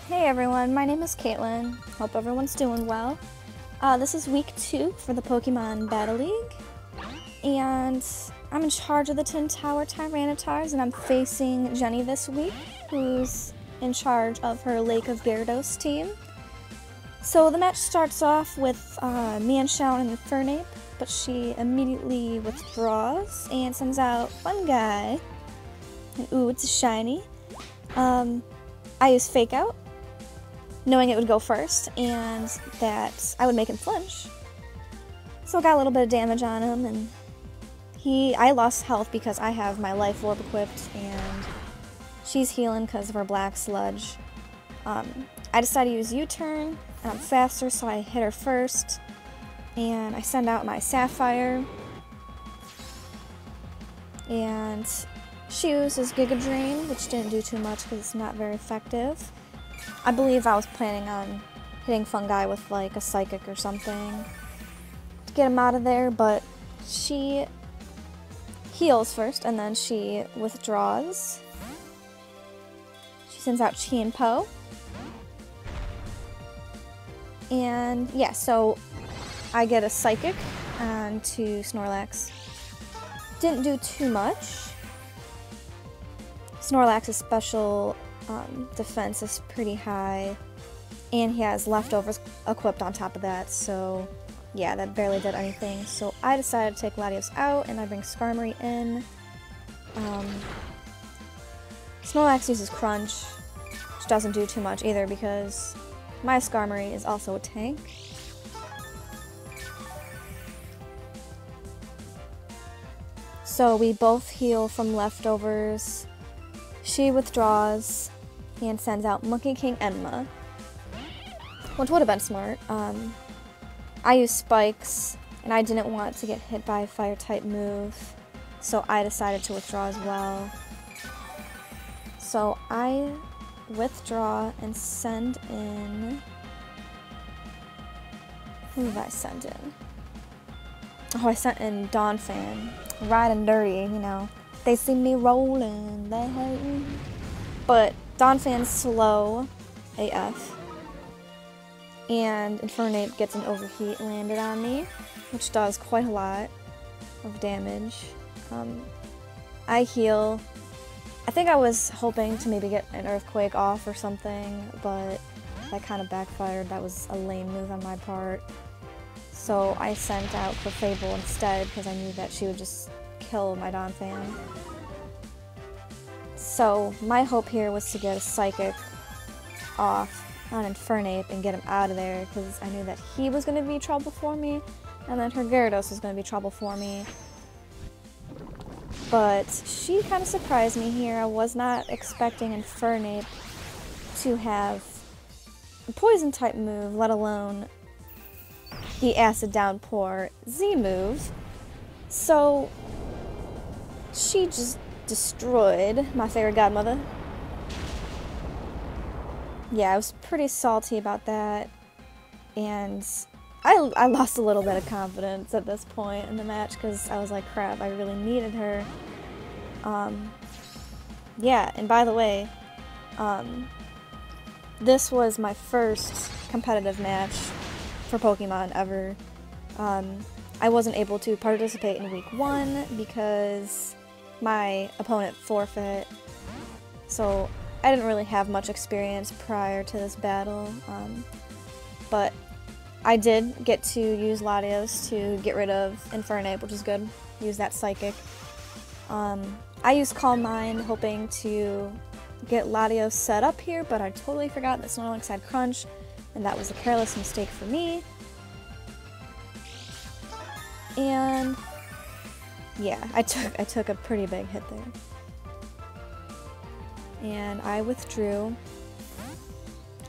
Hey everyone, my name is Kaitlyn. Hope everyone's doing well. This is week 2 for the Pokemon Battle League, and I'm in charge of the Tin Tower Tyranitars, and I'm facing Jenny this week, who's in charge of her Lake of Gyarados team. So the match starts off with me and Shaun and Infernape, but she immediately withdraws and sends out Fungi. And ooh, it's a shiny. I use Fake Out, knowing it would go first and that I would make him flinch. So I got a little bit of damage on him, and I lost health because I have my Life Orb equipped and she's healing because of her Black Sludge. I decided to use U-turn, and I'm faster, so I hit her first, and I send out my Sapphire, and she uses Giga Drain, which didn't do too much because it's not very effective. I believe I was planning on hitting Fungi with like a Psychic or something to get him out of there, but she heals first and then she withdraws. She sends out Chienpo. And yeah, so I get a Psychic onto Snorlax. Didn't do too much. Snorlax's special defense is pretty high, and he has leftovers equipped on top of that, so yeah, that barely did anything. So I decided to take Latios out, and I bring Skarmory in. Snorlax uses Crunch, which doesn't do too much either because my Skarmory is also a tank. So we both heal from leftovers. She withdraws and sends out Monkey King Enma, which would have been smart. I used Spikes, and I didn't want to get hit by a Fire-type move, so I decided to withdraw as well. So I withdraw and send in... Who did I send in? Oh, I sent in Donphan. Riding dirty, you know. They see me rolling, they hate me. But Donphan's slow AF. And Infernape gets an Overheat landed on me, which does quite a lot of damage. I heal. I think I was hoping to maybe get an Earthquake off or something, but that kind of backfired. That was a lame move on my part. So I sent out Clefable instead because I knew that she would just kill my Donphan. So my hope here was to get a Psychic off on Infernape and get him out of there because I knew that he was going to be trouble for me, and then her Gyarados was going to be trouble for me. But she kind of surprised me here. I was not expecting Infernape to have a Poison type move, let alone the Acid Downpour Z move. So she just destroyed my fairy godmother. Yeah, I was pretty salty about that, and I lost a little bit of confidence at this point in the match because I was like, crap, I really needed her. Yeah, and by the way, this was my first competitive match for Pokemon ever. I wasn't able to participate in week 1 because my opponent forfeit, so I didn't really have much experience prior to this battle, but I did get to use Latios to get rid of Infernape, which is good. Use that Psychic. I used Calm Mind hoping to get Latios set up here, but I totally forgot that Snorlax had Crunch, and that was a careless mistake for me. And yeah, I took a pretty big hit there. And I withdrew,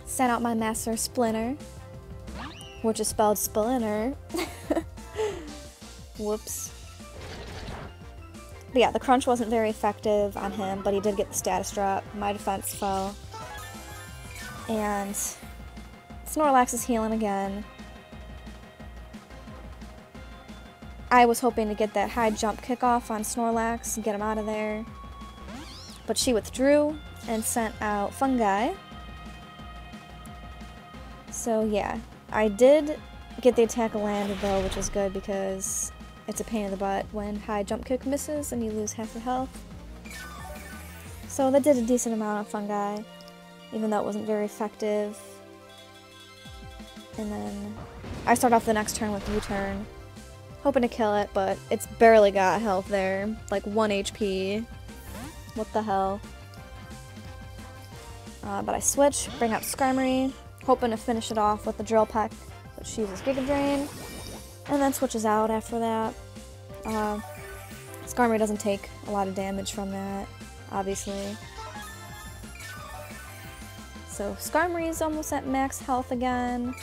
sent out my Master Splinter, which is spelled Splinter. Whoops. But yeah, the Crunch wasn't very effective on him, but he did get the status drop. My defense fell. And Snorlax is healing again. I was hoping to get that high jump kickoff on Snorlax and get him out of there. But she withdrew and sent out Fungi. So yeah, I did get the attack landed though, which is good because it's a pain in the butt when high jump kick misses and you lose half your health. So that did a decent amount of fungi, even though it wasn't very effective. And then I start off the next turn with U-turn, hoping to kill it, but it's barely got health there, like 1 HP. What the hell? But I switch, bring out Skarmory, hoping to finish it off with the Drill Peck, but she uses Giga Drain, and then switches out after that. Skarmory doesn't take a lot of damage from that, obviously. So Skarmory is almost at max health again.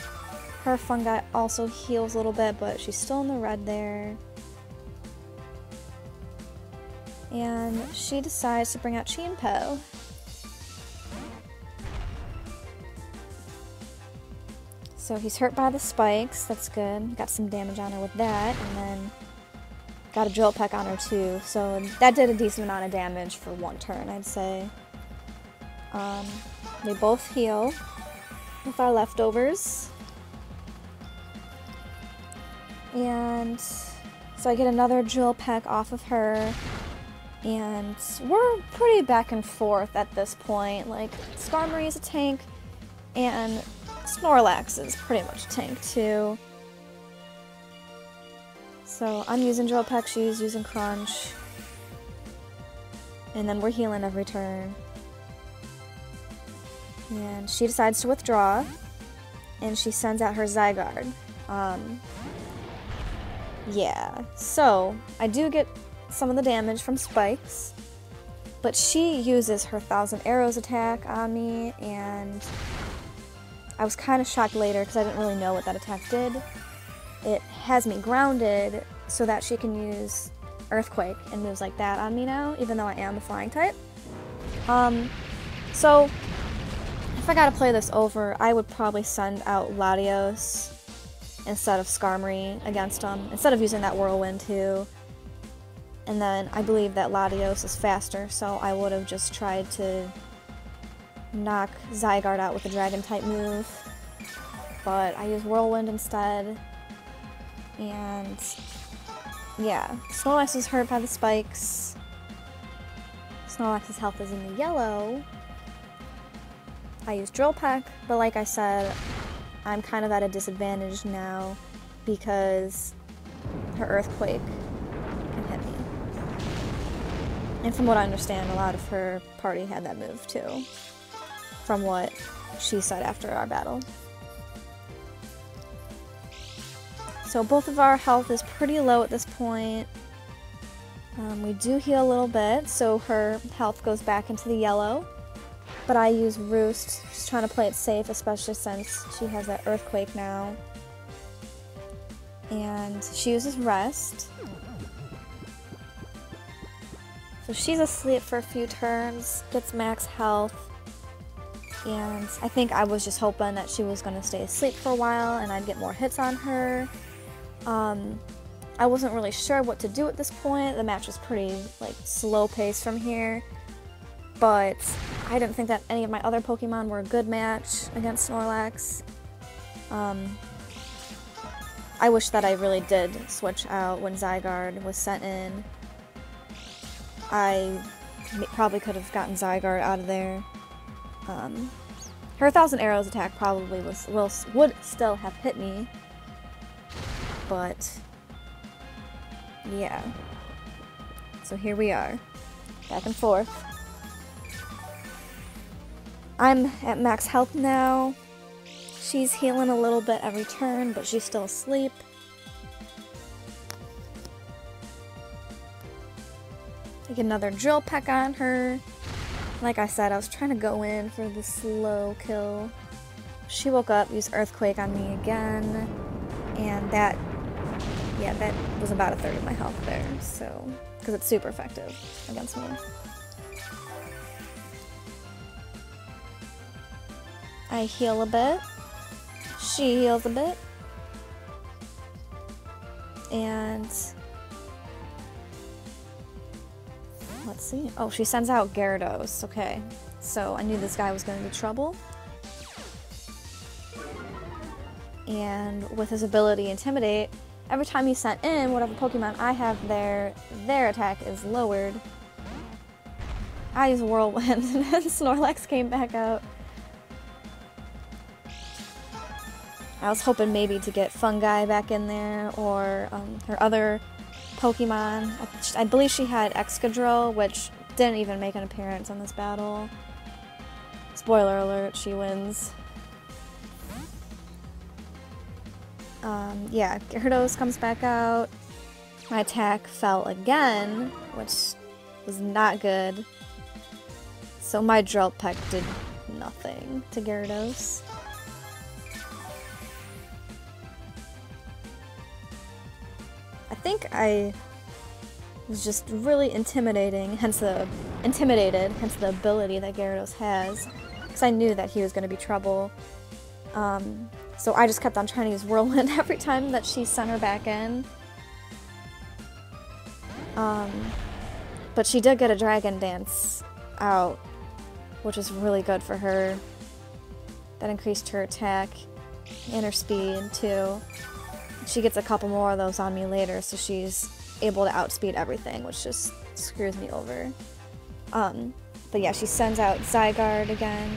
Her fungi also heals a little bit, but she's still in the red there. And she decides to bring out Chienpo. So he's hurt by the spikes, that's good. Got some damage on her with that, and then got a Drill Peck on her too. So that did a decent amount of damage for one turn, I'd say. They both heal with our leftovers. And so I get another Drill Peck off of her. And we're pretty back and forth at this point. Like, Skarmory is a tank, and Snorlax is pretty much a tank too. So I'm using Drill Peck, she's using Crunch. And then we're healing every turn. And she decides to withdraw, and she sends out her Zygarde. Yeah, so I do get some of the damage from spikes, but she uses her 1,000 Arrows attack on me, and I was kind of shocked later because I didn't really know what that attack did. It has me grounded so that she can use Earthquake and moves like that on me now, even though I am a flying type. So if I gotta play this over, I would probably send out Latios instead of Skarmory against him, instead of using that Whirlwind too. And then I believe that Latios is faster, so I would have just tried to knock Zygarde out with a Dragon type move. But I use Whirlwind instead. And yeah, Snorlax is hurt by the spikes. Snorlax's health is in the yellow. I use Drill Peck, but like I said, I'm kind of at a disadvantage now because her Earthquake can hit me. And from what I understand, a lot of her party had that move too, from what she said after our battle. So both of our health is pretty low at this point. We do heal a little bit, so her health goes back into the yellow. But I use Roost, just trying to play it safe, especially since she has that Earthquake now. And she uses Rest. So she's asleep for a few turns, gets max health. And I think I was just hoping that she was going to stay asleep for a while and I'd get more hits on her. I wasn't really sure what to do at this point. The match was pretty slow paced from here. But I didn't think that any of my other Pokemon were a good match against Snorlax. I wish that I really did switch out when Zygarde was sent in. I probably could have gotten Zygarde out of there. Her 1,000 Arrows attack probably would still have hit me. But yeah. So here we are, back and forth. I'm at max health now. She's healing a little bit every turn, but she's still asleep. Take another Drill Peck on her. Like I said, I was trying to go in for the slow kill. She woke up, used Earthquake on me again, and that was about a third of my health there, so, because it's super effective against me. I heal a bit, she heals a bit, and let's see. Oh, she sends out Gyarados. Okay, so I knew this guy was going to be trouble. and with his ability Intimidate, every time you sent in whatever Pokemon I have there, their attack is lowered. I use Whirlwind, and then Snorlax came back out. I was hoping maybe to get Fungi back in there, or her other Pokemon. I believe she had Excadrill, which didn't even make an appearance on this battle. Spoiler alert, she wins. Yeah, Gyarados comes back out. My attack fell again, which was not good. So my Drill Peck did nothing to Gyarados. I think I was just really intimidated, hence the ability that Gyarados has, because I knew that he was going to be trouble. So I just kept on trying to use Whirlwind every time that she sent her back in. But she did get a Dragon Dance out, which is really good for her. That increased her attack and her speed too. She gets a couple more of those on me later, so she's able to outspeed everything, which just screws me over. But yeah, she sends out Zygarde again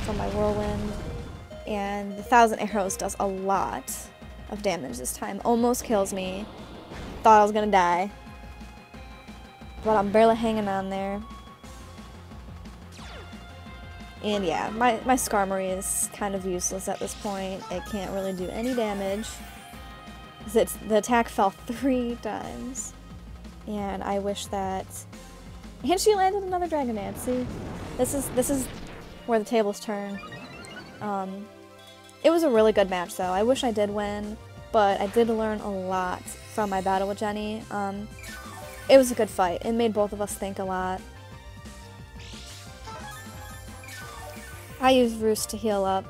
from my Whirlwind, and the 1,000 Arrows does a lot of damage this time. Almost kills me. Thought I was gonna die, but I'm barely hanging on there. And yeah, my Skarmory is kind of useless at this point. It can't really do any damage. The attack fell 3 times. And I wish that... And she landed another Dragon Dance, see? This is where the tables turn. It was a really good match though. I wish I did win, but I did learn a lot from my battle with Jenny. It was a good fight. It made both of us think a lot. I used Roost to heal up,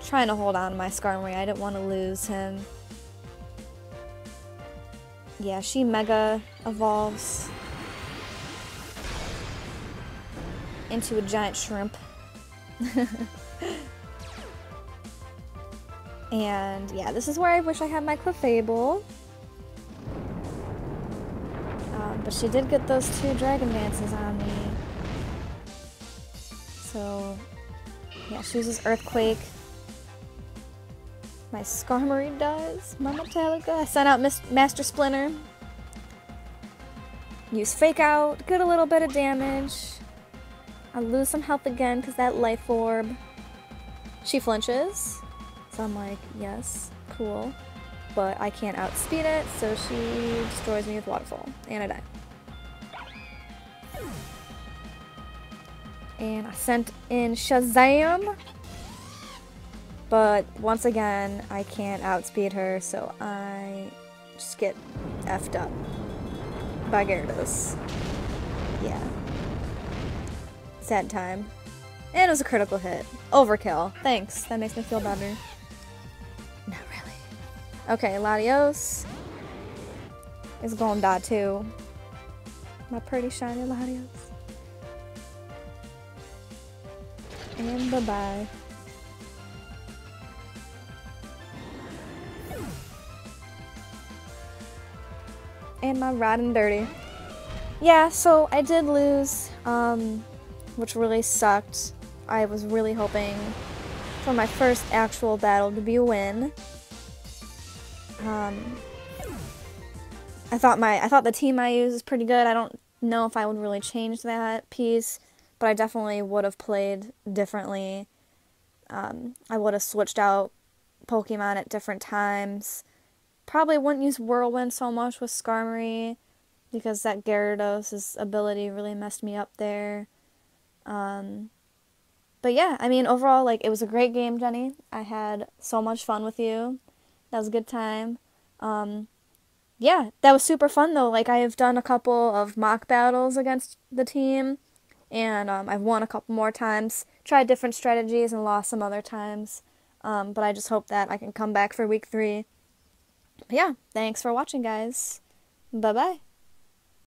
trying to hold on to my Skarmory. I didn't want to lose him. Yeah, she Mega evolves into a giant shrimp. And yeah, this is where I wish I had my Clefable. But she did get those 2 Dragon Dances on me. So yeah, she uses Earthquake. My Skarmory does. Mama Metallica. I sent out Master Splinter. Use Fake Out. Get a little bit of damage. I lose some health again because that Life Orb. She flinches. So I'm like, yes, cool. But I can't outspeed it, so she destroys me with Waterfall. And I die. And I sent in Shazam. But once again, I can't outspeed her, so I just get effed up by Gyarados. Yeah. Sad time. And it was a critical hit. Overkill. Thanks. That makes me feel better. Not really. Okay, Latios is gonna die too. My pretty shiny Latios. And bye-bye. And my Riding Dirty. Yeah, so I did lose, which really sucked. I was really hoping for my first actual battle to be a win. I thought the team I used was pretty good. I don't know if I would really change that piece, but I definitely would have played differently. I would have switched out Pokemon at different times. Probably wouldn't use Whirlwind so much with Skarmory, because that Gyarados' ability really messed me up there. But yeah, I mean, overall, like, it was a great game, Jenny. I had so much fun with you. That was a good time. Yeah, that was super fun, though. Like, I have done a couple of mock battles against the team, and I've won a couple more times, tried different strategies, and lost some other times. But I just hope that I can come back for week 3. But yeah, thanks for watching, guys. Bye-bye.